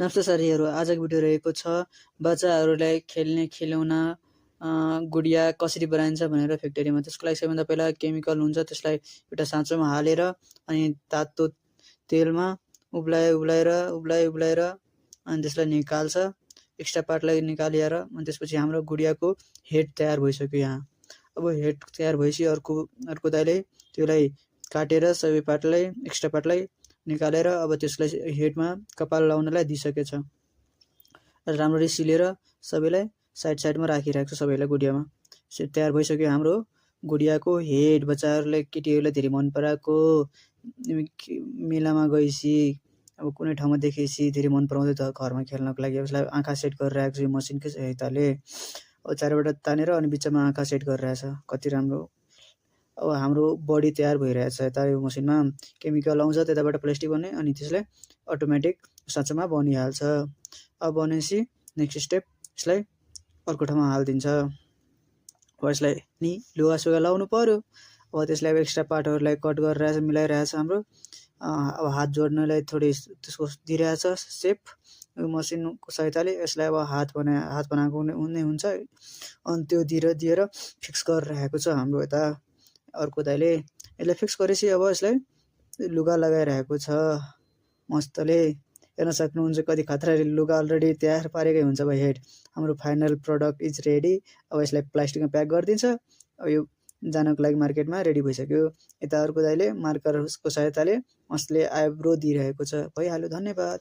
नमस्ते साथीहरू, आजको भिडियो रहेको छ बच्चाहरूलाई खेल्ने खेलौना गुडिया कसरी बनाइन्छ भनेर फ्याक्ट्रीमा। त्यसको लागि सबैभन्दा पहिला केमिकल हुन्छ, त्यसलाई एउटा साँचोमा हालेर अनि तातो तेलमा उब्लाएर अनि त्यसलाई निकाल्छ। एक्स्ट्रा पार्टलाई निकालेर अनि त्यसपछि हाम्रो गुडियाको हेड तयार भइसक्यो। यहाँ अब हेड तयार भएपछि अर्को दाइले त्यसलाई काटेर सबै पार्टलाई एक्स्ट्रा पार्टलाई निकालेर अब त्यसलाई हेडमा कपाल लाउनलाई दिइसकेछ। राम्ररी सिलेर सबैलाई साइडमा राखिरहेको छ सबैलाई गुडियामा। तयार भइसक्यो हाम्रो गुडियाको हेड। बच्चाहरूलाई केटीहरूलाई धेरै मन पराएको, मेलामा गएपछि अब कुनै ठाउँमा देखेपछि धेरै मन पराउँदै त घरमा खेल्नको लागि। यसलाई आँखा सेट गरिरहेको छ यो मसिनकै सहायताले। अब चारैबाट तानेर अनि बिचमा आँखा सेट गरिरहेछ। कति राम्रो। अब हाम्रो बडी तयार भइरहेछ। यता यो मसिनमा केमिकल आउँछ, त्यताबाट प्लास्टिक बन्ने अनि त्यसलाई अटोमेटिक साँचोमा बनिहाल्छ। अब बनेपछि नेक्स्ट स्टेप यसलाई अर्को ठाउँमा हालिदिन्छ। अब यसलाई नि लुगासुगा लाउनु पर्यो। अब त्यसलाई अब एक्स्ट्रा पार्टहरूलाई कट गरिरहेछ, मिलाइरहेछ हाम्रो। अब हात जोड्नलाई थोरै त्यसको दिइरहेछ सेप मसिनको सहायताले। यसलाई अब हात बनाएको हुने हुन्छ अनि त्यो दिएर फिक्स गरिरहेको छ हाम्रो यता अर्को दाइले। यसलाई फिक्स गरेपछि अब यसलाई लुगा लगाइरहेको छ मस्तले। हेर्न सक्नुहुन्छ कति खतरा लुगा अलरेडी तयार पारेकै हुन्छ। अब हेड हाम्रो फाइनल प्रडक्ट इज रेडी। अब यसलाई प्लास्टिकमा प्याक गरिदिन्छ। अब यो जानको लागि मार्केटमा रेडी भइसक्यो। यता अर्को दाइले मार्करको सहायताले मस्तले आइब्रो दिइरहेको छ। भइहाल्यो। धन्यवाद।